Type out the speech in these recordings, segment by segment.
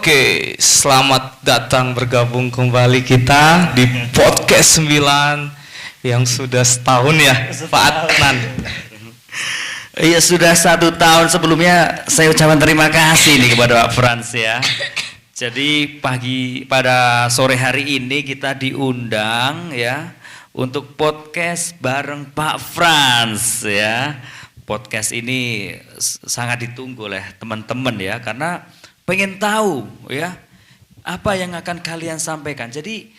Oke, selamat datang bergabung kembali kita di podcast 9 yang sudah setahun ya, Pak Adnan. Iya, sudah 1 tahun. Sebelumnya saya ucapkan terima kasih nih kepada Pak Frans ya. Jadi pada sore hari ini kita diundang ya untuk podcast bareng Pak Frans ya. Podcast ini sangat ditunggu oleh teman-teman ya, karena pengen tahu ya apa yang akan kalian sampaikan. Jadi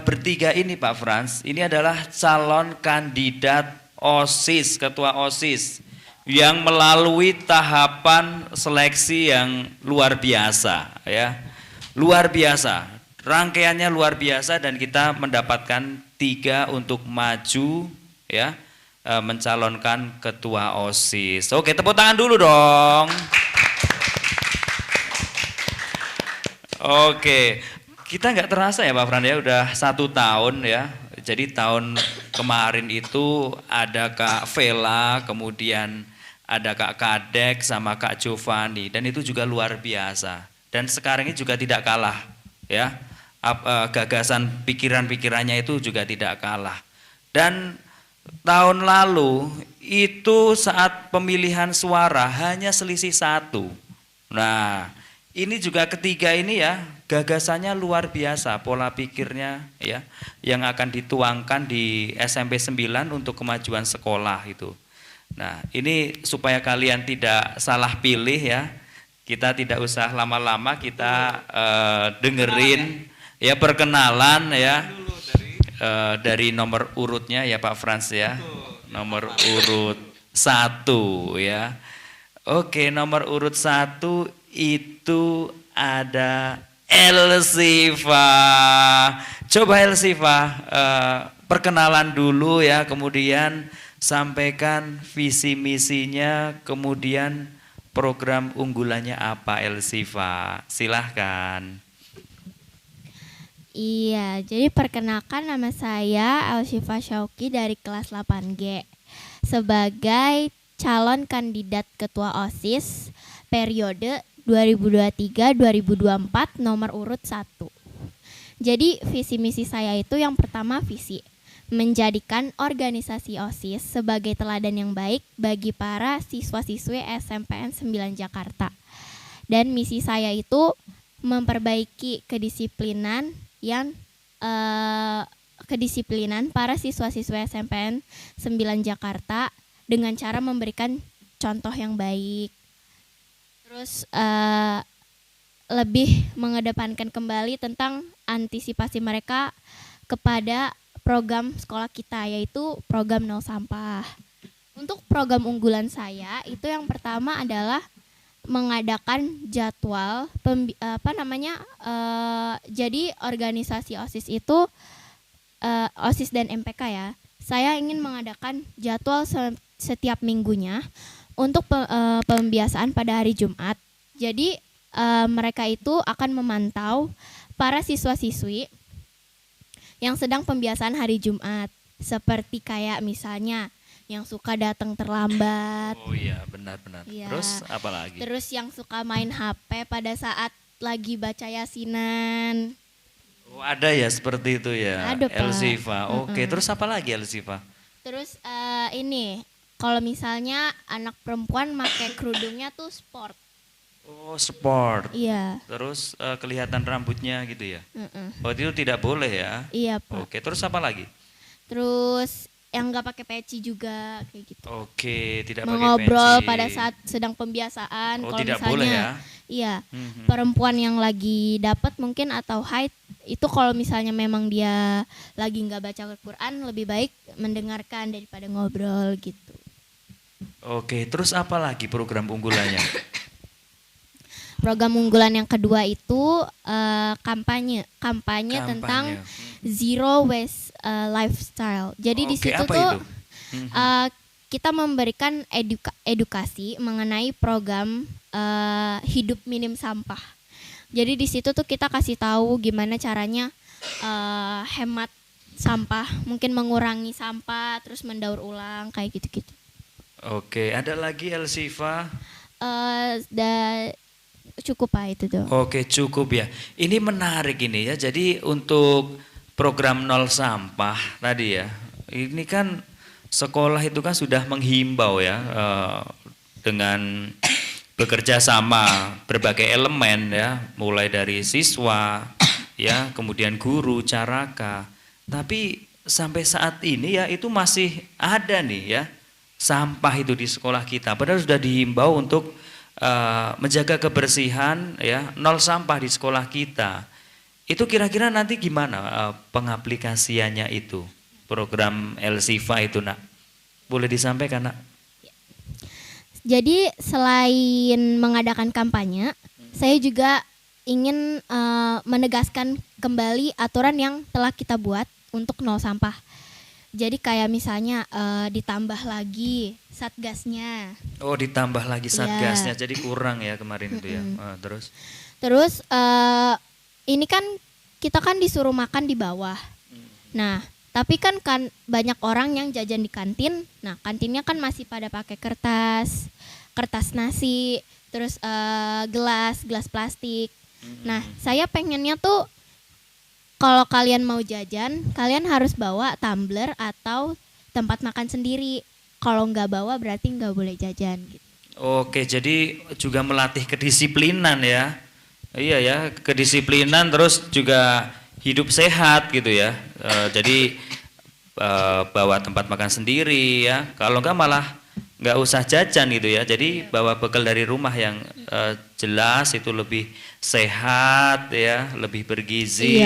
bertiga ini Pak Frans, ini adalah calon kandidat OSIS, ketua OSIS yang melalui tahapan seleksi yang luar biasa ya. Luar biasa, rangkaiannya luar biasa, dan kita mendapatkan 3 untuk maju ya, mencalonkan ketua OSIS. Oke, tepuk tangan dulu dong. Oke, kita nggak terasa ya Pak Fran ya, udah 1 tahun ya. Jadi tahun kemarin itu ada Kak Vela, kemudian ada Kak Kadek sama Kak Giovanni, dan itu juga luar biasa. Dan sekarang ini juga tidak kalah ya, gagasan pikiran-pikirannya itu juga tidak kalah. Dan tahun lalu itu saat pemilihan suara hanya selisih 1. Nah, ini juga ketiga ini ya, gagasannya luar biasa, pola pikirnya ya, yang akan dituangkan di SMP 9 untuk kemajuan sekolah itu. Nah, ini supaya kalian tidak salah pilih ya, kita tidak usah lama-lama, kita dengerin ya perkenalan ya dari nomor urutnya ya Pak Frans ya, nomor urut 1 ya. Oke, nomor urut 1 itu ada Elsifa. Coba Elsifa perkenalan dulu ya, kemudian sampaikan visi misinya, kemudian program unggulannya apa Elsifa. Silahkan. Iya, jadi perkenalkan, nama saya Elsifa Syauki dari kelas 8G sebagai calon kandidat ketua OSIS periode 2023-2024 nomor urut 1. Jadi visi misi saya itu yang pertama, visi menjadikan organisasi OSIS sebagai teladan yang baik bagi para siswa-siswi SMPN 9 Jakarta. Dan misi saya itu memperbaiki kedisiplinan para siswa-siswa SMPN 9 Jakarta dengan cara memberikan contoh yang baik. Terus lebih mengedepankan kembali tentang antisipasi mereka kepada program sekolah kita, yaitu program nol sampah. Untuk program unggulan saya itu yang pertama adalah mengadakan jadwal jadi organisasi OSIS itu OSIS dan MPK ya. Saya ingin mengadakan jadwal setiap minggunya untuk pembiasaan pada hari Jumat. Jadi mereka itu akan memantau para siswa-siswi yang sedang pembiasaan hari Jumat, seperti kayak misalnya yang suka datang terlambat. Oh iya, benar-benar. Ya. Terus apa lagi? Terus yang suka main HP pada saat lagi baca yasinan. Oh, ada ya seperti itu ya, ada, Pak. Elsifa. Oke, terus apa lagi Elsifa? Terus ini, kalau misalnya anak perempuan pakai kerudungnya tuh sport. Oh, sport. Iya. Terus kelihatan rambutnya gitu ya? Oh, itu tidak boleh ya? Iya, Pak. Oke, terus apa lagi? Terus yang nggak pakai peci juga kayak gitu. Oke, tidak pakai peci. Mengobrol pada saat sedang pembiasaan. Oh, kalau tidak misalnya, boleh ya? Iya, perempuan yang lagi dapat mungkin atau haid, itu kalau misalnya memang dia lagi nggak baca Al-Quran, lebih baik mendengarkan daripada ngobrol gitu. Oke, terus apa lagi program unggulannya? Program unggulan yang kedua itu kampanye tentang zero waste lifestyle. Jadi di situ tuh kita memberikan edukasi mengenai program hidup minim sampah. Jadi di situ tuh kita kasih tahu gimana caranya hemat sampah, mungkin mengurangi sampah, terus mendaur ulang kayak gitu-gitu. Oke, ada lagi Elsifa? cukup Pak itu tuh. Oke, cukup ya. Ini menarik ini ya. Jadi untuk program nol sampah tadi ya. Ini kan sekolah itu kan sudah menghimbau ya dengan bekerja sama berbagai elemen ya, mulai dari siswa ya, kemudian guru, caraka. Tapi sampai saat ini ya itu masih ada nih ya sampah itu di sekolah kita. Padahal sudah dihimbau untuk menjaga kebersihan ya, nol sampah di sekolah kita. Itu kira-kira nanti gimana pengaplikasiannya itu program Elsifa itu nak? Boleh disampaikan nak? Jadi selain mengadakan kampanye, saya juga ingin menegaskan kembali aturan yang telah kita buat untuk nol sampah. Jadi kayak misalnya ditambah lagi satgasnya. Oh, ditambah lagi satgasnya, jadi kurang ya kemarin itu ya. Terus ini kan kita kan disuruh makan di bawah. Nah, tapi kan banyak orang yang jajan di kantin. Nah, kantinnya kan masih pada pakai kertas nasi, terus gelas plastik. Nah, saya pengennya tuh kalau kalian mau jajan, kalian harus bawa tumbler atau tempat makan sendiri. Kalau nggak bawa berarti nggak boleh jajan gitu. Oke, jadi juga melatih kedisiplinan ya. Iya ya, kedisiplinan terus juga hidup sehat gitu ya. Jadi bawa tempat makan sendiri ya. Kalau nggak malah nggak usah jajan gitu ya. Jadi bawa bekal dari rumah yang jelas itu lebih sehat ya, lebih bergizi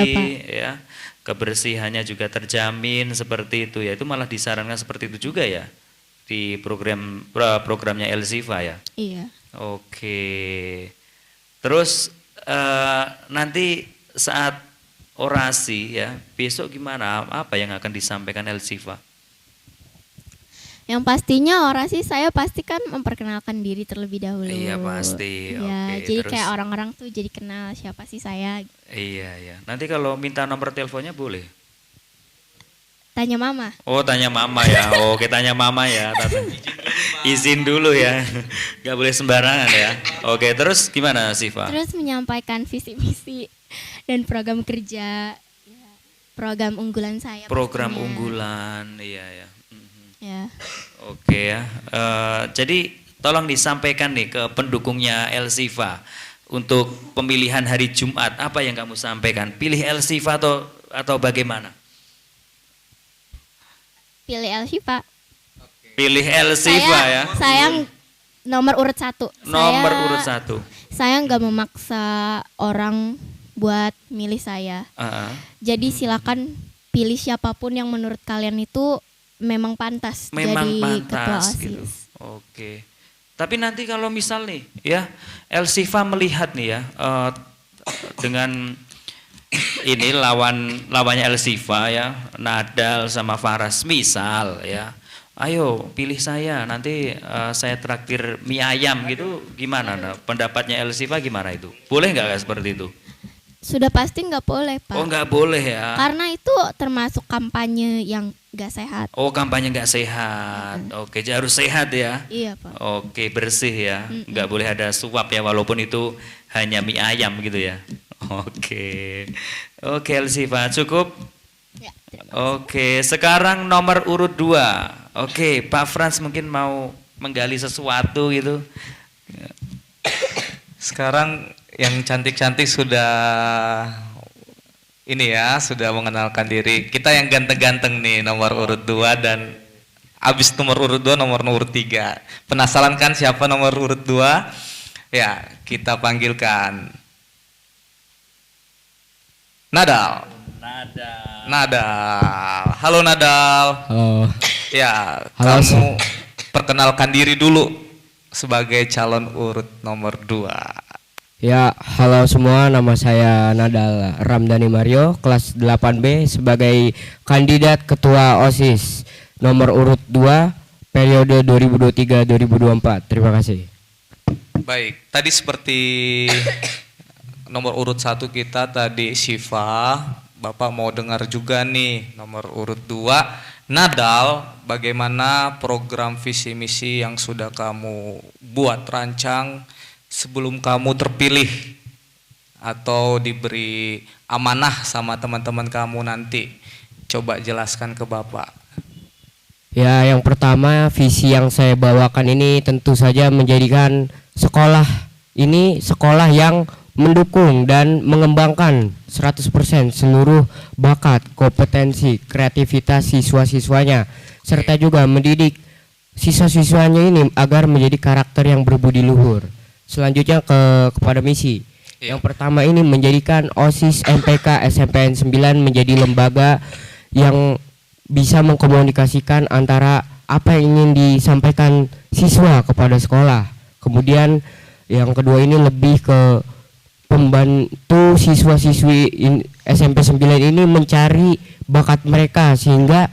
ya. Kebersihannya juga terjamin seperti itu ya. Itu malah disarankan seperti itu juga ya di programnya Elsifa ya. Iya. Oke. Terus nanti saat orasi ya, besok gimana? Apa yang akan disampaikan Elsifa? Yang pastinya orasi saya pasti kan memperkenalkan diri terlebih dahulu. Iya pasti. Ya, Oke, jadi terus, kayak orang-orang tuh jadi kenal siapa sih saya. Iya ya. Nanti kalau minta nomor teleponnya boleh? Tanya mama. Oh, tanya mama ya. Oke, tanya mama ya. Izin dulu ya. Gak boleh sembarangan ya. Oke, terus gimana Siva? Terus menyampaikan visi misi dan program kerja, program unggulan saya. Program pastinya. unggulan, iya ya. Ya. Oke ya. Jadi tolong disampaikan nih ke pendukungnya Elsifa untuk pemilihan hari Jumat. Apa yang kamu sampaikan? Pilih Elsifa atau bagaimana? Pilih Elsifa. Pilih Elsifa ya. Saya nomor urut 1. Nomor urut 1. Saya nggak memaksa orang buat milih saya. Jadi silakan pilih siapapun yang menurut kalian itu memang pantas jadi ketua OSIS. Gitu. Oke. Tapi nanti kalau misal nih ya Elsifa melihat nih ya dengan ini lawannya Elsifa ya, Nadal sama Faras misal ya. Ayo pilih saya, nanti saya traktir mie ayam gitu, gimana? Nah, pendapatnya Elsifa gimana itu? Boleh nggak seperti itu? Sudah pasti nggak boleh Pak. Oh nggak boleh ya? Karena itu termasuk kampanye yang nggak sehat. Oh kampanye nggak sehat. Oke, jadi harus sehat ya? Iya Pak. Oke, bersih ya, nggak boleh ada suap ya, walaupun itu hanya mie ayam gitu ya. Oke, Elsifa cukup? Ya, Oke, sekarang nomor urut 2. Oke, Pak Frans mungkin mau menggali sesuatu gitu. Sekarang yang cantik-cantik sudah ini ya, sudah mengenalkan diri. Kita yang ganteng-ganteng nih nomor urut 2 dan abis nomor urut 2 nomor urut 3. Penasaran kan siapa nomor urut 2? Ya, kita panggilkan Nadal. Halo Nadal. Halo. Ya, Halo, kamu perkenalkan diri dulu sebagai calon urut nomor 2. Ya, halo semua, nama saya Nadal Ramdhani Mario, kelas 8B sebagai kandidat ketua OSIS nomor urut 2 periode 2023-2024. Terima kasih. Baik, tadi seperti nomor urut 1 kita tadi Siva, Bapak mau dengar juga nih nomor urut 2 Nadal, bagaimana program visi misi yang sudah kamu buat rancang sebelum kamu terpilih atau diberi amanah sama teman-teman kamu nanti, coba jelaskan ke Bapak. Ya, yang pertama visi yang saya bawakan ini tentu saja menjadikan sekolah ini sekolah yang mendukung dan mengembangkan 100% seluruh bakat, kompetensi, kreativitas siswa-siswanya, serta juga mendidik siswa-siswanya ini agar menjadi karakter yang berbudi luhur. Selanjutnya kepada misi. Yang pertama ini menjadikan OSIS MPK SMPN 9 menjadi lembaga yang bisa mengkomunikasikan antara apa yang ingin disampaikan siswa kepada sekolah. Kemudian yang kedua ini lebih ke membantu siswa-siswi SMP 9 ini mencari bakat mereka, sehingga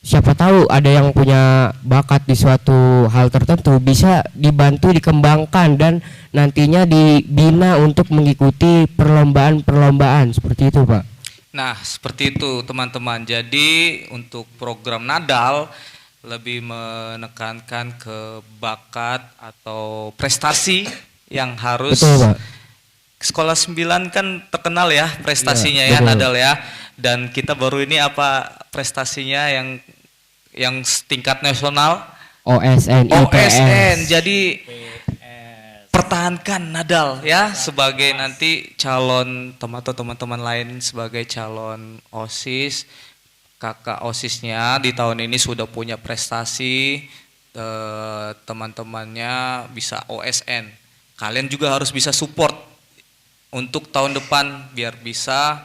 siapa tahu ada yang punya bakat di suatu hal tertentu bisa dibantu dikembangkan dan nantinya dibina untuk mengikuti perlombaan-perlombaan seperti itu, Pak. Nah, seperti itu teman-teman. Jadi untuk program Nadal lebih menekankan ke bakat atau prestasi yang harus. Betul, Pak. Sekolah 9 kan terkenal ya prestasinya ya, betul. Nadal ya. Dan kita baru ini apa prestasinya yang tingkat nasional? OSN, OSN. Jadi pertahankan Nadal ya sebagai nanti calon atau teman-teman lain sebagai calon OSIS. Kakak OSISnya di tahun ini sudah punya prestasi, teman-temannya bisa OSN. Kalian juga harus bisa support untuk tahun depan biar bisa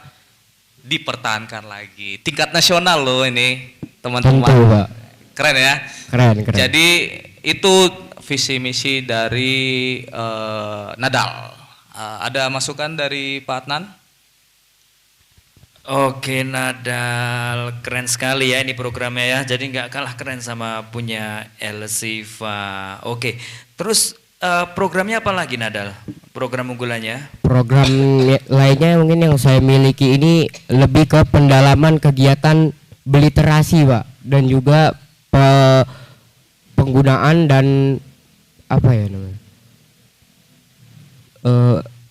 dipertahankan lagi. Tingkat nasional loh ini teman-teman. Tentu, Pak. Keren ya? Keren. Jadi itu visi misi dari Nadal. Ada masukan dari Pak Adnan? Oke, Nadal, keren sekali ya ini programnya ya. Jadi nggak kalah keren sama punya Elsiva. Oke, terus programnya apa lagi Nadal? Program unggulannya? Program lainnya mungkin yang saya miliki ini lebih ke pendalaman kegiatan beliterasi, Pak, dan juga penggunaan dan apa ya namanya,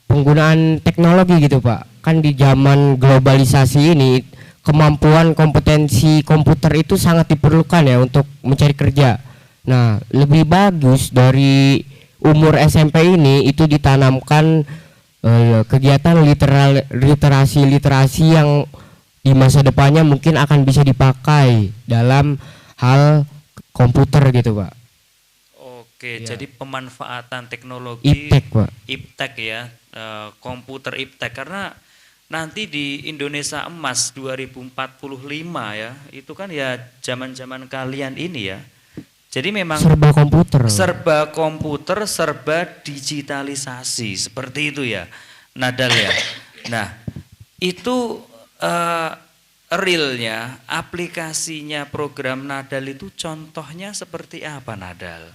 penggunaan teknologi gitu, Pak. Kan di zaman globalisasi ini kemampuan kompetensi komputer itu sangat diperlukan ya untuk mencari kerja. Nah, lebih bagus dari umur SMP ini itu ditanamkan kegiatan literasi yang di masa depannya mungkin akan bisa dipakai dalam hal komputer gitu, Pak. Oke, jadi pemanfaatan teknologi Iptek, Pak. Iptek ya, komputer Iptek, karena nanti di Indonesia Emas 2045 ya, itu kan ya zaman-zaman kalian ini ya. Jadi memang serba komputer, serba digitalisasi, seperti itu ya, Nadal ya. Nah, itu realnya, aplikasinya program Nadal itu contohnya seperti apa Nadal?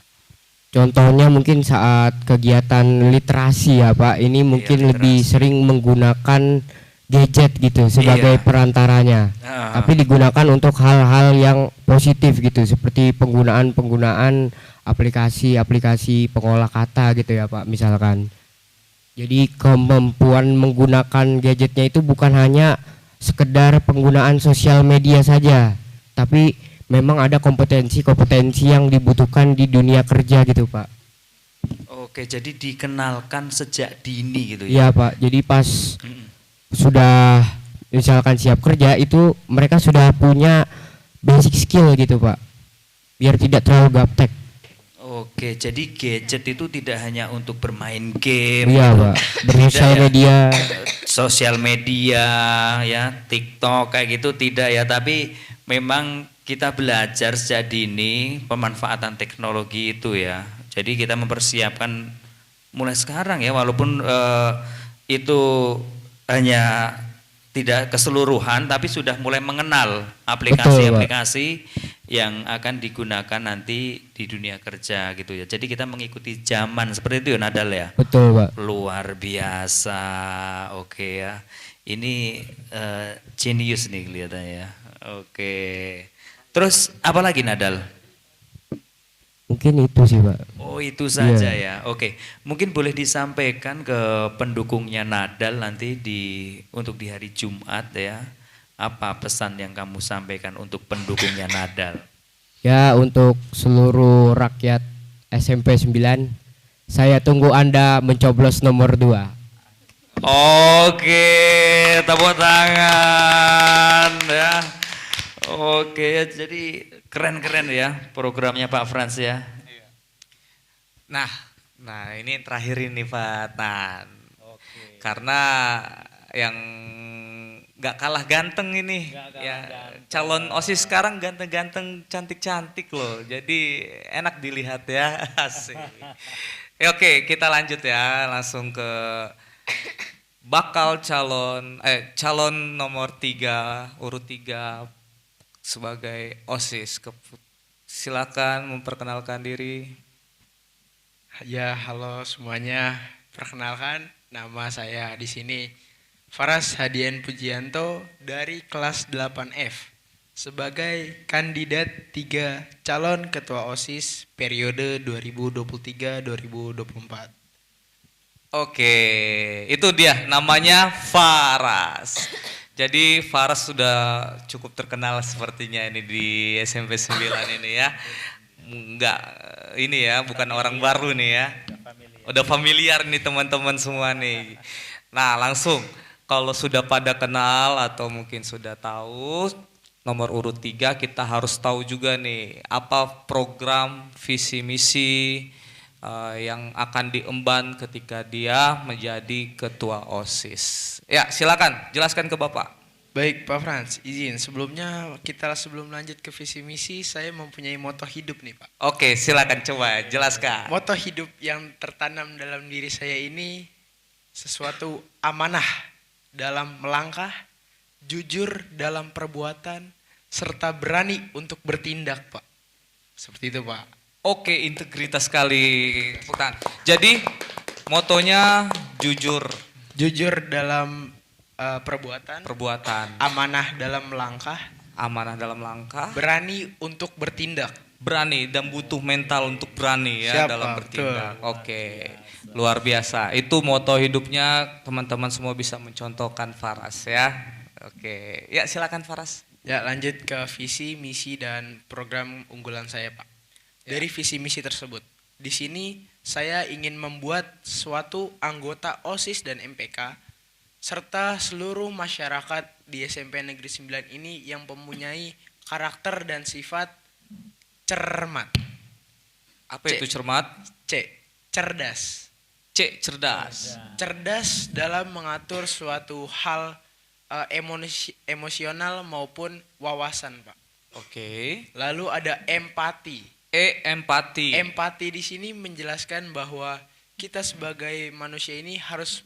Contohnya mungkin saat kegiatan literasi ya, Pak. Ini mungkin lebih sering menggunakan gadget gitu sebagai perantaranya. Tapi digunakan untuk hal-hal yang positif gitu, seperti penggunaan aplikasi pengolah kata gitu ya, Pak, misalkan. Jadi kemampuan menggunakan gadgetnya itu bukan hanya sekedar penggunaan sosial media saja, tapi memang ada kompetensi yang dibutuhkan di dunia kerja gitu, Pak. Oke, jadi dikenalkan sejak dini gitu ya? Iya, Pak. Jadi pas sudah misalkan siap kerja itu mereka sudah punya basic skill gitu, Pak. Biar tidak terlalu gaptek. Oke, jadi gadget itu tidak hanya untuk bermain game. Iya, gitu. Pak. Sosial media ya, TikTok kayak gitu tidak ya, tapi memang kita belajar sejak dini pemanfaatan teknologi itu ya. Jadi kita mempersiapkan mulai sekarang ya, walaupun itu hanya tidak keseluruhan, tapi sudah mulai mengenal aplikasi-aplikasi yang akan digunakan nanti di dunia kerja gitu ya. Jadi kita mengikuti zaman seperti itu ya, Nadal ya. Betul, Pak. Luar biasa, oke ya. Ini genius nih kelihatannya ya. Oke. Terus apa lagi Nadal? Mungkin itu sih Pak. Oh itu saja ya. Oke, mungkin boleh disampaikan ke pendukungnya Nadal nanti untuk di hari Jumat ya. Apa pesan yang kamu sampaikan untuk pendukungnya Nadal? Ya, untuk seluruh rakyat SMP 9, saya tunggu Anda mencoblos nomor 2. Oke, tepuk tangan ya. Oke, jadi keren-keren ya programnya Pak Frans ya. Nah, ini terakhir ini Pak Tan. Karena yang nggak kalah ganteng ini, calon OSIS sekarang ganteng-ganteng, cantik-cantik loh. Jadi enak dilihat ya. Asik. Ya, oke, kita lanjut ya, langsung ke bakal calon nomor 3, urut 3 sebagai OSIS. Silakan memperkenalkan diri. Ya, halo semuanya. Perkenalkan, nama saya di sini Faras Hadian Pujianto dari kelas 8F sebagai kandidat 3 calon ketua OSIS periode 2023-2024. Oke, itu dia namanya Faras. Jadi Faras sudah cukup terkenal sepertinya ini di SMP 9 ini ya. Enggak, ini ya bukan orang baru nih ya. Udah familiar nih teman-teman semua nih. Nah langsung, kalau sudah pada kenal atau mungkin sudah tahu nomor urut 3, kita harus tahu juga nih apa program visi misi yang akan diemban ketika dia menjadi ketua OSIS. Ya, silakan jelaskan ke Bapak. Baik Pak Frans, izin sebelum lanjut ke visi misi, saya mempunyai moto hidup nih Pak. Oke, silakan coba jelaskan. Moto hidup yang tertanam dalam diri saya ini sesuatu amanah dalam melangkah, jujur dalam perbuatan, serta berani untuk bertindak Pak. Seperti itu Pak. Oke, integritas sekali. Jadi motonya jujur. Jujur dalam perbuatan, amanah dalam melangkah, berani untuk bertindak. Berani dan butuh mental untuk berani ya. Siap, dalam bertindak. Oke, luar biasa. Itu moto hidupnya, teman-teman semua bisa mencontohkan Faras ya. Oke, ya silakan Faras. Ya, lanjut ke visi, misi dan program unggulan saya Pak. Dari visi misi tersebut, di sini saya ingin membuat suatu anggota OSIS dan MPK serta seluruh masyarakat di SMP Negeri 9 ini yang mempunyai karakter dan sifat cermat. Apa itu cermat? Cerdas. Cerdas. Cerdas dalam mengatur suatu hal emosional maupun wawasan, Pak. Oke. Lalu ada empati. Empati. Empati di sini menjelaskan bahwa kita sebagai manusia ini harus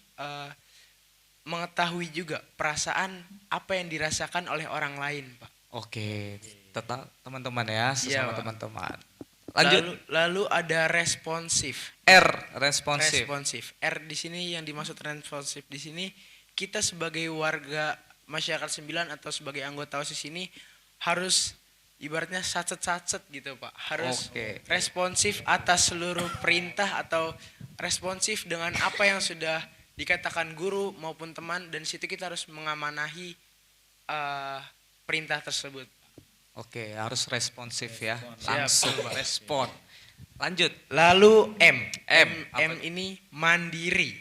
mengetahui juga perasaan apa yang dirasakan oleh orang lain, Pak. Oke, tetap teman-teman ya, sesama teman-teman. Lanjut. Lalu ada responsif. Responsif. R di sini yang dimaksud responsif di sini, kita sebagai warga masyarakat 9 atau sebagai anggota OSIS ini harus ibaratnya sacet gitu Pak. Harus responsif atas seluruh perintah atau responsif dengan apa yang sudah dikatakan guru maupun teman, dan situ kita harus mengamanahi perintah tersebut. Oke, harus responsif ya. Langsung respon. Lanjut. Lalu M ini mandiri.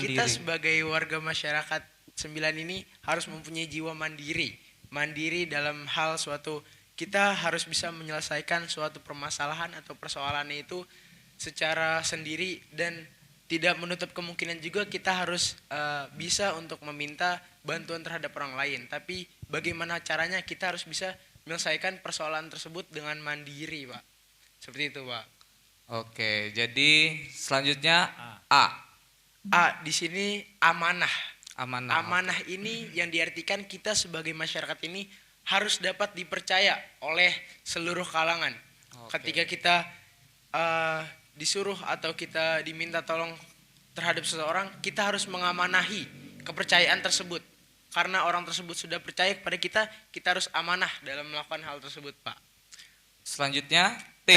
Kita sebagai warga masyarakat 9 ini harus mempunyai jiwa mandiri. Mandiri dalam hal suatu, kita harus bisa menyelesaikan suatu permasalahan atau persoalan itu secara sendiri, dan tidak menutup kemungkinan juga kita harus bisa untuk meminta bantuan terhadap orang lain. Tapi bagaimana caranya kita harus bisa menyelesaikan persoalan tersebut dengan mandiri, Pak. Seperti itu, Pak. Oke, jadi selanjutnya A di sini amanah. Amanah ini yang diartikan kita sebagai masyarakat ini harus dapat dipercaya oleh seluruh kalangan. Ketika kita disuruh atau kita diminta tolong terhadap seseorang, kita harus mengamanahi kepercayaan tersebut. Karena orang tersebut sudah percaya kepada kita, kita harus amanah dalam melakukan hal tersebut, Pak. Selanjutnya T.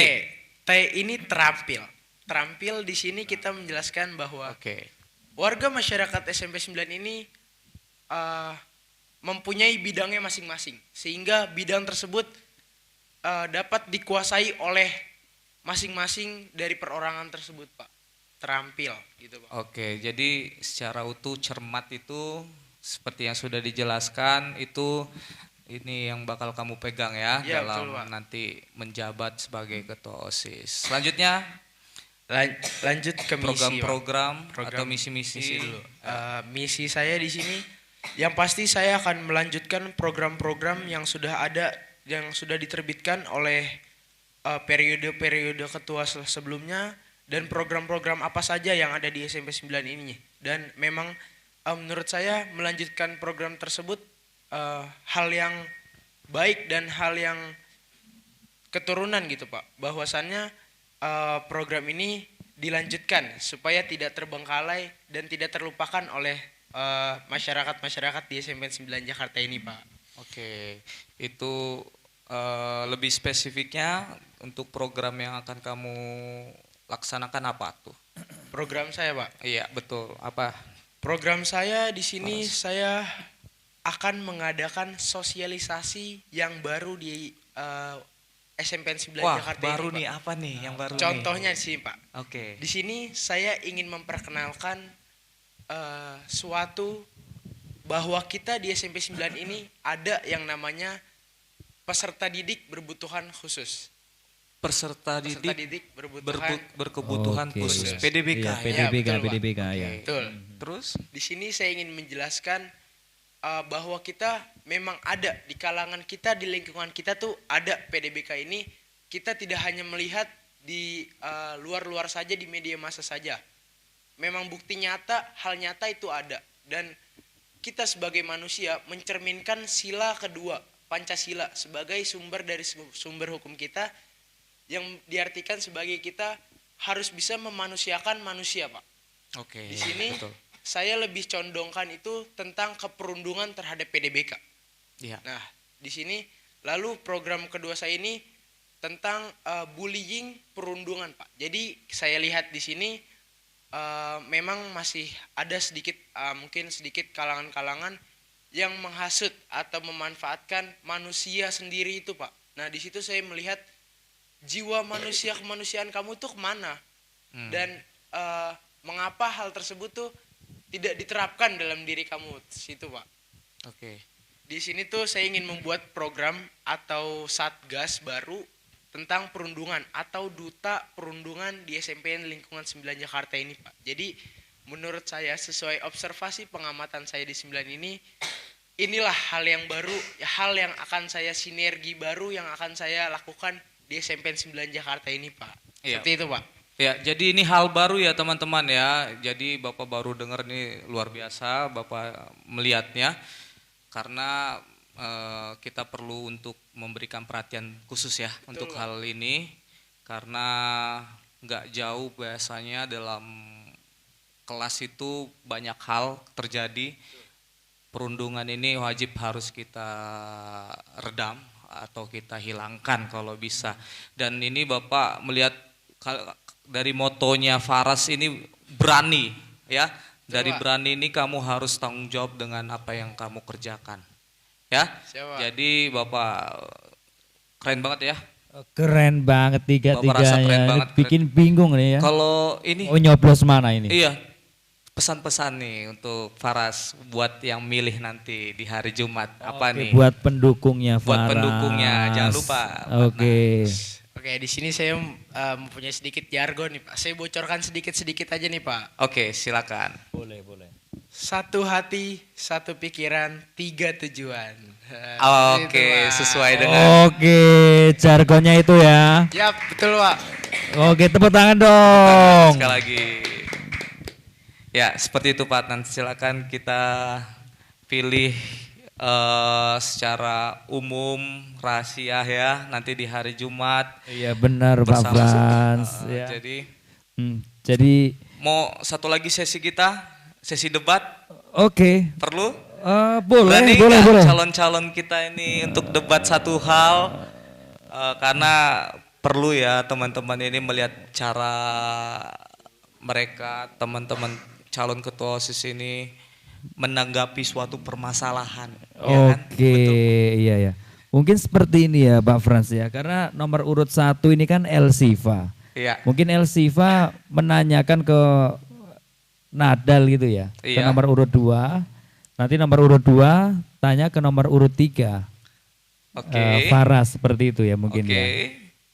T ini terampil. Terampil di sini kita menjelaskan bahwa warga masyarakat SMP 9 ini mempunyai bidangnya masing-masing, sehingga bidang tersebut dapat dikuasai oleh masing-masing dari perorangan tersebut, Pak. Terampil gitu, Pak. Oke, jadi secara utuh cermat itu seperti yang sudah dijelaskan itu ini yang bakal kamu pegang ya, dalam betul, nanti menjabat sebagai ketua OSIS. Selanjutnya lanjut ke program-program atau misi-misi dulu. Misi saya di sini yang pasti saya akan melanjutkan program-program yang sudah ada, yang sudah diterbitkan oleh periode-periode ketua sebelumnya, dan program-program apa saja yang ada di SMP 9 ini. Dan memang menurut saya melanjutkan program tersebut hal yang baik dan hal yang keturunan gitu, Pak. Bahwasannya program ini dilanjutkan supaya tidak terbengkalai dan tidak terlupakan oleh masyarakat-masyarakat di SMP 9 Jakarta ini, Pak. Oke, itu lebih spesifiknya untuk program yang akan kamu laksanakan apa tuh? Program saya, Pak. Iya, betul. Apa? Program saya di sini saya akan mengadakan sosialisasi yang baru di SMP 9 Jakarta baru ini, nih, Pak. Apa nih yang baru? Contohnya sih, Pak. Oke. Di sini saya ingin memperkenalkan suatu bahwa kita di SMP 9 ini ada yang namanya peserta didik berkebutuhan khusus. Peserta didik berkebutuhan khusus. Yes. PDBK. Iya, PDBK, ya, PDBK ya. Betul. Terus di sini saya ingin menjelaskan bahwa kita memang ada di kalangan kita, di lingkungan kita tuh ada PDBK ini. Kita tidak hanya melihat di luar-luar saja, di media massa saja. Memang bukti nyata, hal nyata itu ada. Dan kita sebagai manusia mencerminkan sila kedua, Pancasila, sebagai sumber dari sumber hukum kita, yang diartikan sebagai kita harus bisa memanusiakan manusia, Pak. Oke. Di sini betul. Saya lebih condongkan itu tentang keperundungan terhadap PDBK. Iya. Nah, di sini lalu program kedua saya ini tentang bullying perundungan, Pak. Jadi saya lihat di sini memang masih ada sedikit mungkin sedikit kalangan-kalangan yang menghasut atau memanfaatkan manusia sendiri itu, Pak. Nah, di situ saya melihat jiwa manusia, kemanusiaan kamu tuh kemana, dan mengapa hal tersebut tuh tidak diterapkan dalam diri kamu situ, Pak. Oke. Di sini tuh saya ingin membuat program atau satgas baru tentang perundungan atau duta perundungan di SMPN lingkungan 9 Jakarta ini, Pak. Jadi menurut saya sesuai observasi pengamatan saya di 9 ini, inilah hal yang baru, hal yang akan saya sinergi baru yang akan saya lakukan di SMPN 9 Jakarta ini, Pak. Iya. Seperti itu, Pak. Ya, jadi ini hal baru ya teman-teman ya. Jadi Bapak baru dengar nih, luar biasa Bapak melihatnya. Karena kita perlu untuk memberikan perhatian khusus ya. Betul, untuk hal ini. Karena nggak jauh biasanya dalam kelas itu banyak hal terjadi. Perundungan ini wajib harus kita redam atau kita hilangkan kalau bisa. Dan ini Bapak melihat dari motonya Faras ini berani ya. Dari berani ini kamu harus tanggung jawab dengan apa yang kamu kerjakan. Ya. Siapa? Jadi Bapak keren banget ya. Keren banget tiga-tiganya. Bikin bingung nih ya. Kalau ini nyoblos mana ini? Iya. Pesan-pesan nih untuk Faras buat yang milih nanti di hari Jumat. Apa nih? Buat pendukungnya Faras. Buat pendukungnya, jangan lupa. Oke. Oke, di sini saya mempunyai sedikit jargon nih, Pak. Saya bocorkan sedikit-sedikit aja nih, Pak. Oke, silakan. Boleh. Satu hati, satu pikiran, 3 tujuan. Oke, sesuai dengan. Oke, jargonnya itu ya. Yap, betul, Pak. Oke, tepuk tangan dong. Sekali lagi. Ya, seperti itu Pak. Nanti silakan kita pilih secara umum rahasia ya nanti di hari Jumat. Iya benar Pak Frans. Ya. Jadi mau satu lagi sesi kita, sesi debat. Oke. Perlu? Boleh. Calon-calon kita ini untuk debat satu hal karena perlu ya teman-teman ini melihat cara mereka, teman-teman calon ketua OSIS ini menanggapi suatu permasalahan. Ya kan? Oke, iya ya. Mungkin seperti ini ya Pak Frans ya, karena nomor urut 1 ini kan Elsifa. Iya. Mungkin Elsifa menanyakan ke Nadal gitu ya, ke Iya. nomor urut 2. Nanti nomor urut 2 tanya ke nomor urut 3. Oke. Faras seperti itu ya mungkin Oke. ya.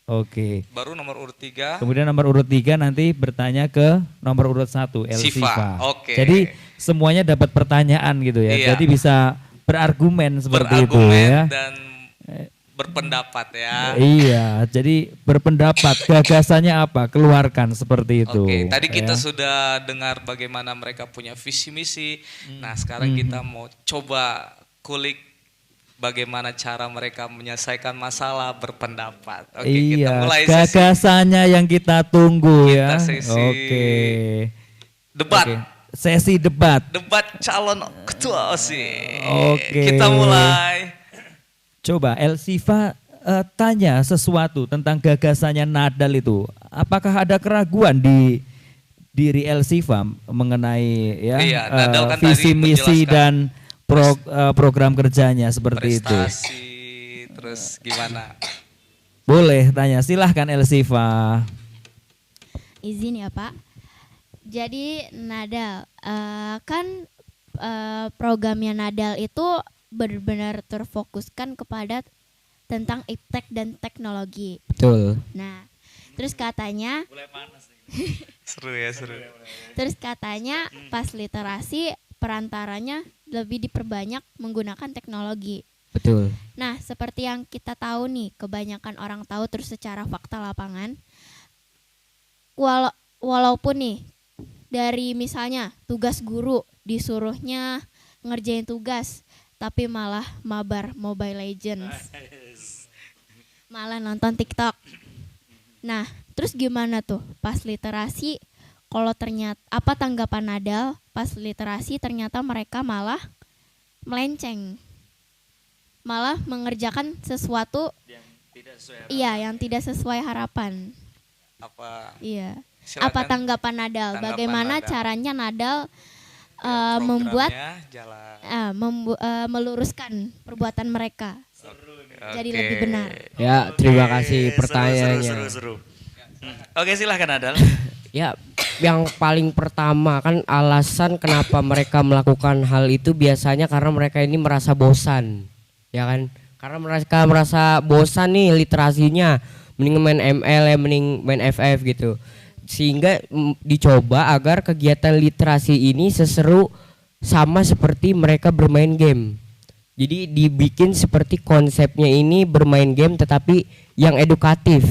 Oke. Baru nomor urut 3. Kemudian nomor urut 3 nanti bertanya ke nomor urut 1 Elsifa. Sifa, oke. Jadi semuanya dapat pertanyaan gitu ya. Iya. Jadi bisa berargumen seperti itu Berargumen ya. dan berpendapat ya. Iya, jadi berpendapat gagasannya apa? Keluarkan seperti itu. Oke, tadi kita ya. sudah dengar bagaimana mereka punya visi misi. Nah, sekarang kita mau coba kulik bagaimana cara mereka menyelesaikan masalah berpendapat. Oke, kita Iya, mulai sesi gagasannya yang kita tunggu Kita ya. sesi Oke. debat. Oke. Sesi debat. Debat calon ketua OSIS. Oke. Kita mulai. Coba Elsifa tanya sesuatu tentang gagasannya Nadal itu. Apakah ada keraguan di diri Elsifa mengenai ya Iya, Nadal kan visi tadi misi menjelaskan dan program kerjanya seperti itu. Prestasi, terus gimana? Boleh tanya, silahkan Elsifa. Izin ya Pak. Jadi Nadal, kan programnya Nadal itu benar-benar terfokuskan kepada tentang iptek dan teknologi. Betul. Nah, terus katanya, Seru ya, seru. terus katanya pas literasi perantaranya lebih diperbanyak menggunakan teknologi. Betul. Nah, seperti yang kita tahu nih, kebanyakan orang tahu terus secara fakta lapangan, walaupun nih dari misalnya tugas guru disuruhnya ngerjain tugas, tapi malah mabar Mobile Legends, malah nonton TikTok. Nah, terus gimana tuh pas literasi? Kalau ternyata apa tanggapan Nadal pas literasi ternyata mereka malah melenceng, malah mengerjakan sesuatu yang tidak sesuai harapan. Apa? Iya. Silakan. Apa tanggapan Nadal? Tanggapan Bagaimana Nadal. caranya Nadal membuat jalan. meluruskan perbuatan mereka jadi lebih benar? Ya, terima kasih pertanyaannya. Seru. Oke, silahkan Nadal. Ya, yang paling pertama kan alasan kenapa mereka melakukan hal itu biasanya karena mereka ini merasa bosan, ya kan? Karena mereka merasa bosan nih literasinya, mending main ML ya, mending main FF gitu. Sehingga dicoba agar kegiatan literasi ini seseru sama seperti mereka bermain game. Jadi dibikin seperti konsepnya ini bermain game tetapi yang edukatif.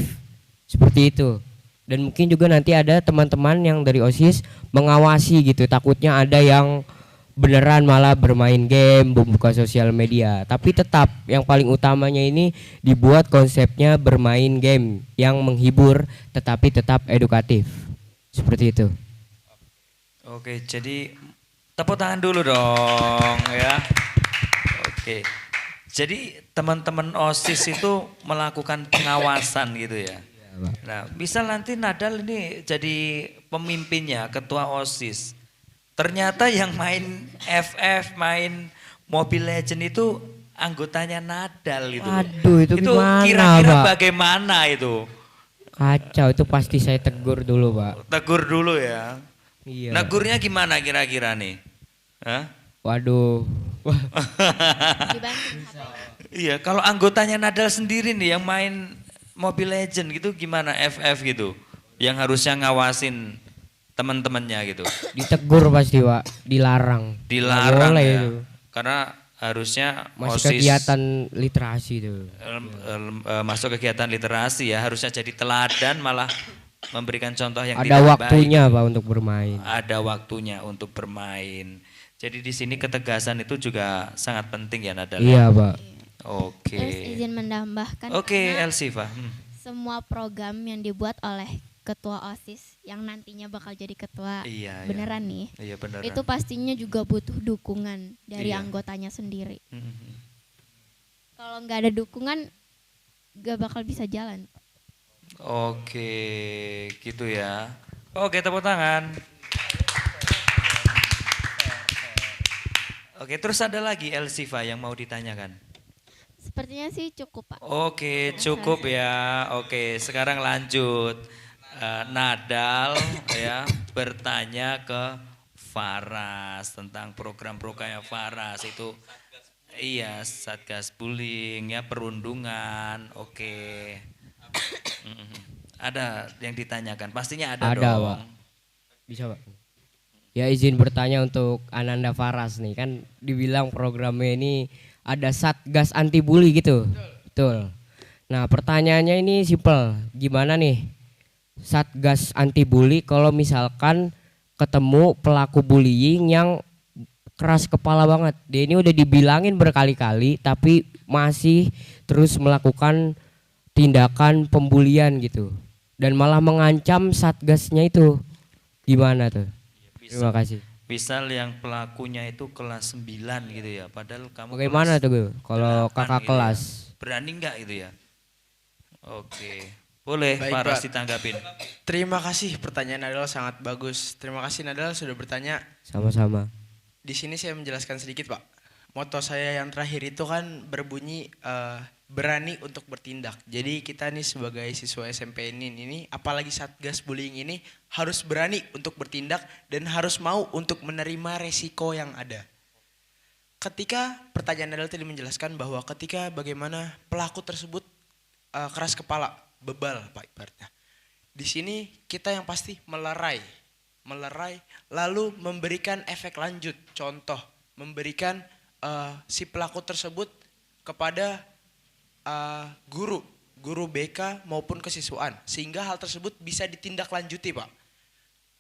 Seperti itu. Dan mungkin juga nanti ada teman-teman yang dari OSIS mengawasi gitu. Takutnya ada yang beneran malah bermain game, membuka sosial media. Tapi tetap yang paling utamanya ini dibuat konsepnya bermain game yang menghibur tetapi tetap edukatif. Seperti itu. Oke, jadi tepuk tangan dulu dong ya. Oke. Jadi teman-teman OSIS itu melakukan pengawasan gitu ya. Nah, bisa nanti Nadal ini jadi pemimpinnya, ketua OSIS. Ternyata yang main FF, main Mobile Legend itu anggotanya Nadal gitu. Aduh, itu gimana, kira-kira Pak? bagaimana itu? Kacau, itu pasti saya tegur dulu, Pak. Tegur dulu ya. Iya. Negurnya gimana kira-kira nih? Hah? Waduh. Wah, Dibantu Iya, kalau anggotanya Nadal sendiri nih yang main Mobile Legend gitu gimana FF gitu? Yang harusnya ngawasin teman-temannya gitu. ditegur pasti, Pak. Dilarang. Nggak Dilarang boleh ya. itu. Karena harusnya Masih OSIS kegiatan literasi itu. masuk kegiatan literasi ya, harusnya jadi teladan malah memberikan contoh yang Ada tidak waktunya, baik. Pak, untuk bermain. Ada waktunya untuk bermain. Jadi di sini ketegasan itu juga sangat penting ya Nadal. Iya, Pak. Oke. Terus izin menambahkan, Oke, karena Elsifa. semua program yang dibuat oleh ketua OSIS yang nantinya bakal jadi ketua Iya, beneran nih, Iya benar. itu pastinya juga butuh dukungan dari Iya. anggotanya sendiri. Mhm. Kalau nggak ada dukungan, nggak bakal bisa jalan. Oke, gitu ya. Oke, tepuk tangan. Oke, terus ada lagi Elsifa yang mau ditanyakan? Sepertinya sih cukup, Pak. Oke, cukup ya. Oke, sekarang lanjut. Nadal ya bertanya ke Faras tentang program-programnya Faras itu. Iya, Satgas Bullying ya, perundungan. Oke. Ada yang ditanyakan, pastinya ada Ada, dong. Pak. Bisa, Pak. Ya izin bertanya untuk Ananda Faras nih, kan dibilang programnya ini ada Satgas Anti Bully gitu. Betul. Nah, pertanyaannya ini simpel. Gimana nih Satgas Anti Bully kalau misalkan ketemu pelaku bullying yang keras kepala banget. Dia ini udah dibilangin berkali-kali tapi masih terus melakukan tindakan pembulian gitu. Dan malah mengancam satgasnya itu. Gimana tuh? Terima kasih. Misal yang pelakunya itu kelas 9 gitu ya, padahal kamu Bagaimana kelas tuh kalau 8 kakak gitu kelas? ya. Berani nggak gitu ya? Oke. Boleh Baik, Faras Pak. ditanggapin. Terima kasih, pertanyaan Nadal sangat bagus. Terima kasih Nadal sudah bertanya. Sama-sama. Di sini saya menjelaskan sedikit, Pak. Moto saya yang terakhir itu kan berbunyi berani untuk bertindak. Jadi kita nih sebagai siswa SMP ini apalagi Satgas Bullying ini harus berani untuk bertindak dan harus mau untuk menerima resiko yang ada. Ketika pertanyaan Nadal tadi menjelaskan bahwa ketika bagaimana pelaku tersebut keras kepala, bebal Pak ibaratnya. Di sini kita yang pasti melerai lalu memberikan efek lanjut. Contoh, memberikan si pelaku tersebut kepada guru BK maupun kesiswaan sehingga hal tersebut bisa ditindaklanjuti, Pak.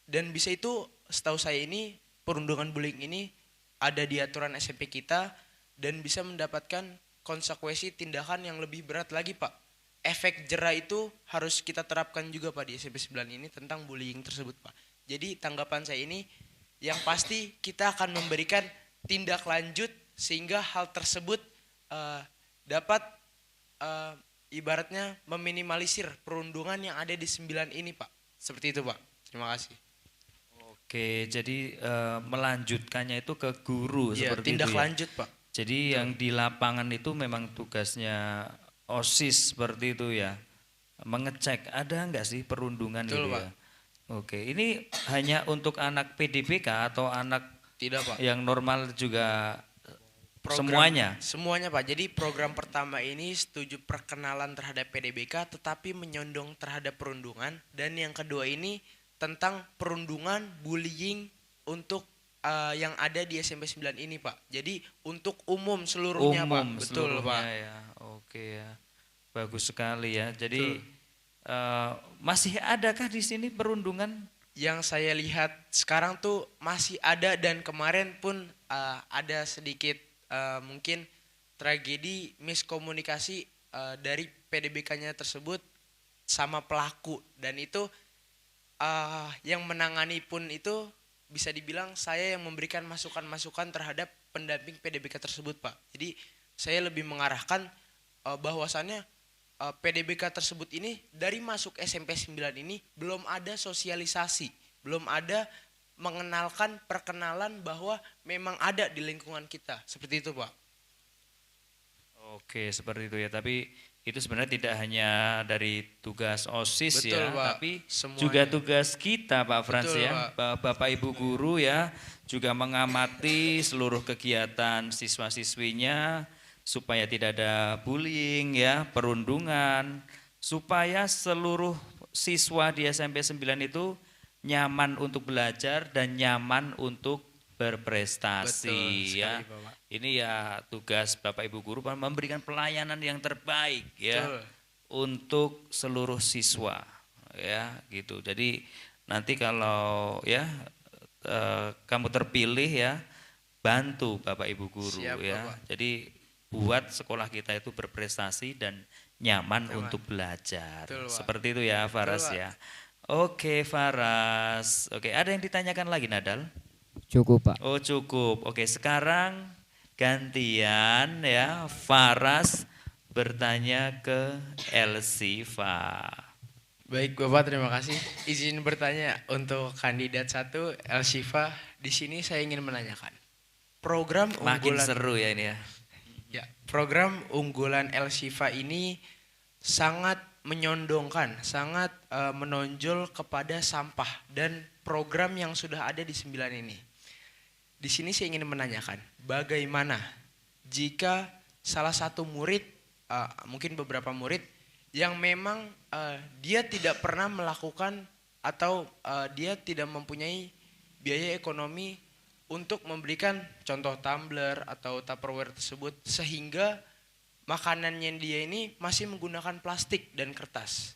Dan bisa itu setahu saya ini perundungan bullying ini ada di aturan SMP kita dan bisa mendapatkan konsekuensi tindakan yang lebih berat lagi, Pak. Efek jera itu harus kita terapkan juga, Pak, di SMP 9 ini tentang bullying tersebut, Pak. Jadi tanggapan saya ini yang pasti kita akan memberikan tindak lanjut sehingga hal tersebut dapat ibaratnya meminimalisir perundungan yang ada di 9 ini, Pak. Seperti itu, Pak. Terima kasih. Oke, jadi melanjutkannya itu ke guru Ya, seperti tindak itu ya. lanjut, Pak. Jadi yang di lapangan itu memang tugasnya OSIS seperti itu ya. Mengecek ada enggak sih perundungan Betul, gitu Pak. ya. Oke, ini hanya untuk anak PDBK atau anak Tidak, Pak. yang normal juga Program- semuanya? Semuanya, Pak. Jadi program pertama ini setuju perkenalan terhadap PDBK tetapi menyondong terhadap perundungan, dan yang kedua ini tentang perundungan bullying untuk yang ada di SMP 9 ini, Pak. Jadi untuk umum seluruhnya, Pak. Betul, seluruhnya Pak. ya. Oke ya. Bagus sekali ya. Jadi masih adakah di sini perundungan? Yang saya lihat sekarang tuh masih ada, dan kemarin pun ada sedikit mungkin tragedi miskomunikasi dari PDBK-nya tersebut sama pelaku, dan itu yang menangani pun itu bisa dibilang saya yang memberikan masukan-masukan terhadap pendamping PDBK tersebut, Pak. Jadi saya lebih mengarahkan bahwasannya PDBK tersebut ini dari masuk SMP 9 ini belum ada sosialisasi, belum ada mengenalkan perkenalan bahwa memang ada di lingkungan kita. Seperti itu, Pak. Oke, seperti itu ya. Tapi itu sebenarnya tidak hanya dari tugas OSIS Betul, ya, Pak. tapi Semuanya. juga tugas kita, Pak Frans Betul, ya. Bapak Ibu guru ya juga mengamati seluruh kegiatan siswa-siswinya supaya tidak ada bullying ya, perundungan, supaya seluruh siswa di SMP 9 itu nyaman untuk belajar dan nyaman untuk berprestasi. Betul sekali, Ya. Bapak. Ini ya tugas Bapak Ibu guru memberikan pelayanan yang terbaik ya Betul. untuk seluruh siswa ya gitu. Jadi nanti kalau ya kamu terpilih ya, bantu Bapak Ibu guru. Siap, ya. Bapak. Jadi buat sekolah kita itu berprestasi dan nyaman untuk belajar. Betul, Pak. Seperti itu ya Faras Betul, Pak. ya. Oke Faras. Oke, ada yang ditanyakan lagi Nadal? Cukup, Pak. Oh cukup. Oke, sekarang gantian ya, Faras bertanya ke Elsifa. Baik Bapak, terima kasih. Izin bertanya untuk kandidat 1 Elsifa. Di sini saya ingin menanyakan. Program Makin unggulan seru ya ini ya. Ya, program unggulan Elsifa ini sangat menyondongkan, sangat menonjol kepada sampah dan program yang sudah ada di 9 ini. Di sini saya ingin menanyakan, bagaimana jika salah satu murid, mungkin beberapa murid yang memang dia tidak pernah melakukan atau dia tidak mempunyai biaya ekonomi untuk memberikan contoh tumbler atau Tupperware tersebut, sehingga makanannya dia ini masih menggunakan plastik dan kertas.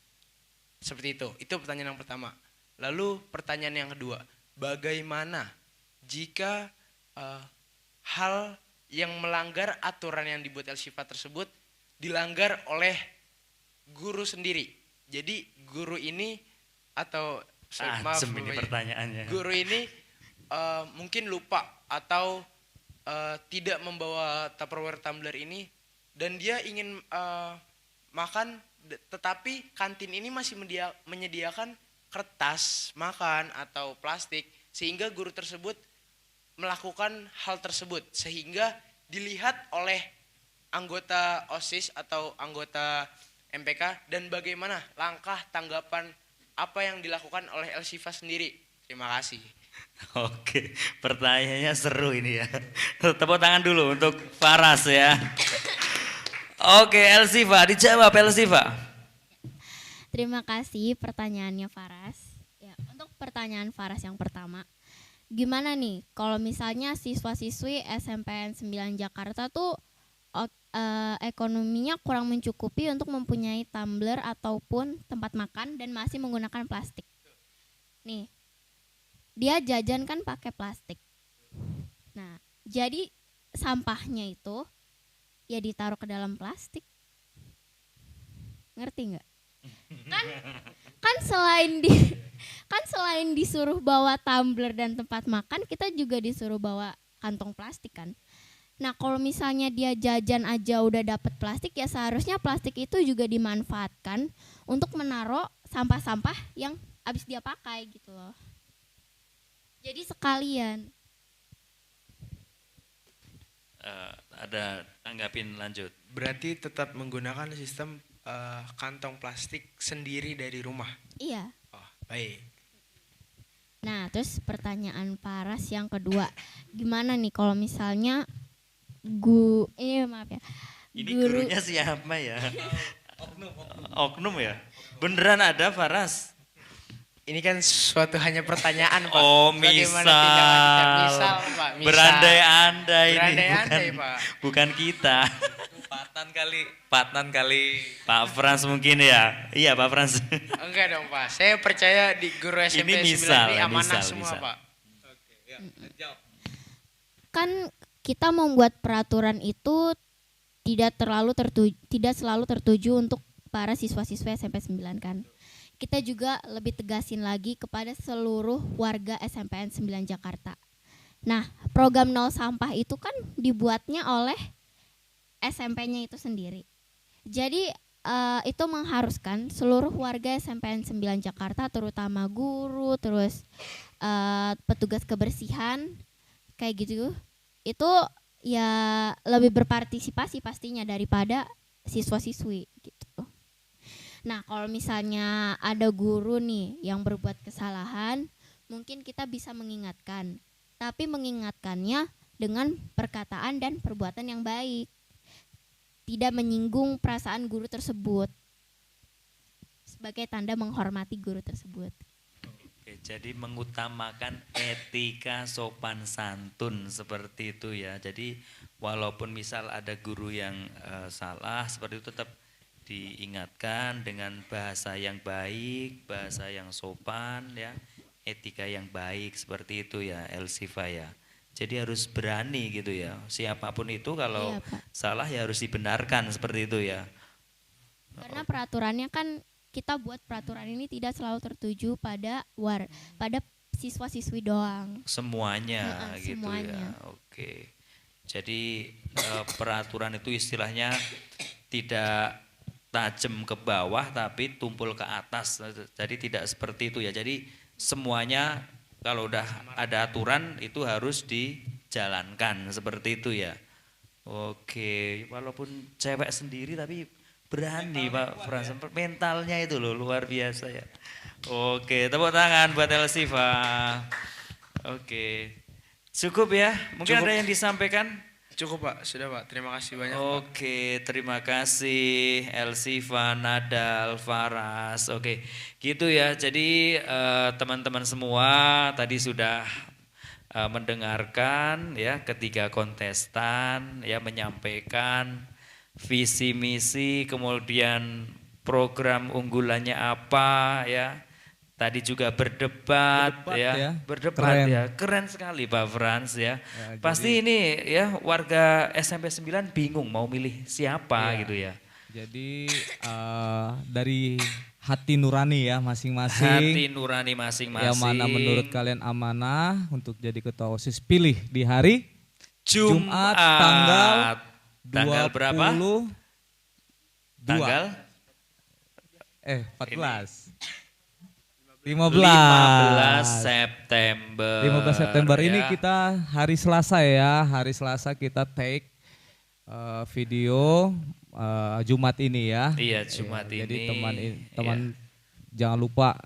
Seperti itu pertanyaan yang pertama. Lalu pertanyaan yang kedua, bagaimana jika hal yang melanggar aturan yang dibuat Elsifa tersebut dilanggar oleh guru sendiri. Jadi guru ini atau maaf ini pertanyaannya. Guru ini mungkin lupa atau tidak membawa Tupperware tumbler ini dan dia ingin makan, tetapi kantin ini masih menyediakan kertas makan atau plastik, sehingga guru tersebut melakukan hal tersebut sehingga dilihat oleh anggota OSIS atau anggota MPK, dan bagaimana langkah tanggapan apa yang dilakukan oleh Elsifa sendiri. Terima kasih. Oke, pertanyaannya seru ini ya. Tepuk tangan dulu untuk Faras ya. Oke, Elsifa, dijawab Elsifa. Terima kasih pertanyaannya Faras. Ya, untuk pertanyaan Faras yang pertama, gimana nih kalau misalnya siswa-siswi SMPN 9 Jakarta tuh ekonominya kurang mencukupi untuk mempunyai tumbler ataupun tempat makan dan masih menggunakan plastik. Nih, dia jajan kan pakai plastik. Nah, jadi sampahnya itu ya ditaruh ke dalam plastik. Ngerti nggak? Kan selain disuruh bawa tumbler dan tempat makan, kita juga disuruh bawa kantong plastik kan. Nah, kalau misalnya dia jajan aja udah dapet plastik, ya seharusnya plastik itu juga dimanfaatkan untuk menaruh sampah-sampah yang habis dia pakai gitu loh. Jadi sekalian. Ada tanggapin lanjut. Berarti tetap menggunakan sistem kantong plastik sendiri dari rumah. Iya. Oh, baik. Nah, terus pertanyaan Paras yang kedua, gimana nih kalau misalnya maaf ya. Ini gurunya siapa ya? Oknum ya? Beneran ada Faras? Ini kan suatu hanya pertanyaan, Pak. Oh, Bagaimana misal. tindakan kita? Misal, Pak. Misal. Berandai-andai ini. Berandai-andai, Pak. Bukan kita. Patan kali. Pak Frans mungkin ya? Iya Pak Frans. Enggak dong, Pak. Saya percaya di guru SMP Ini 9 misal, ini amanah misal, semua, misal. Pak. Kan kita membuat peraturan itu tidak selalu tertuju untuk para siswa-siswa SMP 9 kan. Kita juga lebih tegasin lagi kepada seluruh warga SMPN 9 Jakarta. Nah, program nol sampah itu kan dibuatnya oleh SMP-nya itu sendiri. Jadi itu mengharuskan seluruh warga SMPN 9 Jakarta, terutama guru, terus petugas kebersihan kayak gitu, itu ya lebih berpartisipasi pastinya daripada siswa-siswi gitu. Nah, kalau misalnya ada guru nih yang berbuat kesalahan, mungkin kita bisa mengingatkan, tapi mengingatkannya dengan perkataan dan perbuatan yang baik, tidak menyinggung perasaan guru tersebut, sebagai tanda menghormati guru tersebut. Oke, jadi mengutamakan etika sopan santun seperti itu ya. Jadi walaupun misal ada guru yang salah seperti itu, tetap diingatkan dengan bahasa yang baik, bahasa yang sopan ya, etika yang baik seperti itu ya Elsifa ya. Jadi harus berani gitu ya. Siapapun itu kalau Iya, Pak. salah ya harus dibenarkan seperti itu ya. Karena peraturannya kan kita buat peraturan ini tidak selalu tertuju pada siswa-siswi doang. Semuanya gitu semuanya. ya. Oke. Jadi peraturan itu istilahnya tidak tajam ke bawah tapi tumpul ke atas. Jadi tidak seperti itu ya. Jadi semuanya kalau udah ada aturan itu harus dijalankan seperti itu ya. Oke, walaupun cewek sendiri tapi berani Pak Frans, mentalnya itu loh luar biasa ya. Oke, tepuk tangan buat Elsifa. Oke, cukup ya, mungkin ada yang disampaikan? Cukup Pak, sudah Pak, terima kasih banyak. Oke, terima kasih Elsifa, Nadal, Faras. Oke, gitu ya. Jadi teman-teman semua tadi sudah mendengarkan ya ketiga kontestan ya menyampaikan visi misi, kemudian program unggulannya apa ya. Tadi juga berdebat keren sekali Pak Frans ya. Pasti ini ya warga SMP 9 bingung mau milih siapa gitu ya. Jadi dari hati nurani ya masing-masing. Hati nurani masing-masing. Yang mana menurut kalian amanah untuk jadi ketua OSIS, pilih di hari Jumat tanggal berapa? 14. 15 September. 15 September ya. ini kita hari Selasa ya. Hari Selasa kita take video Jumat ini ya. Iya, Jumat ini. Jadi teman jangan lupa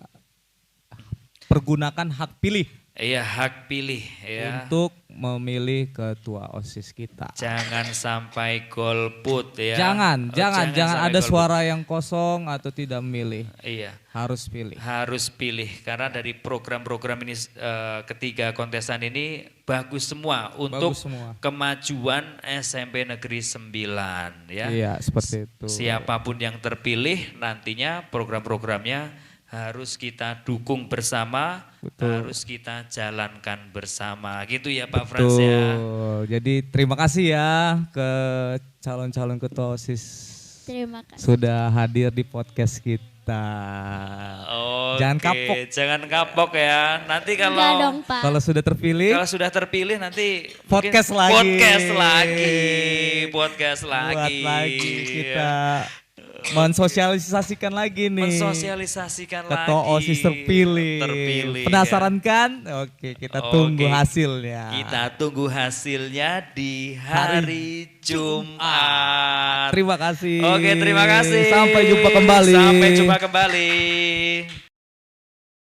pergunakan hak pilih. Iya, hak pilih ya. Untuk memilih ketua OSIS kita. Jangan sampai golput ya. Jangan ada golput. suara yang kosong atau tidak memilih. Iya. Harus pilih. Harus pilih karena dari program-program ini ketiga kontestan ini bagus semua untuk kemajuan SMP Negeri 9 ya. Iya, seperti itu. Siapapun yang terpilih nantinya program-programnya harus kita dukung bersama, harus kita jalankan bersama. Gitu ya Pak Frans ya. Jadi terima kasih ya ke calon-calon ketua OSIS. Terima kasih. Sudah hadir di podcast kita. Oke, jangan kapok. Jangan kapok ya. Nanti kalau sudah terpilih. Kalau sudah terpilih nanti podcast lagi. Podcast lagi. Buat lagi kita. Mensosialisasikan lagi nih. Mensosialisasikan ketua lagi. OSIS terpilih. Penasaran ya. Kan? Oke, kita tunggu hasilnya. Kita tunggu hasilnya di hari Jumat. Terima kasih. Oke, terima kasih. Sampai jumpa kembali. Sampai jumpa kembali.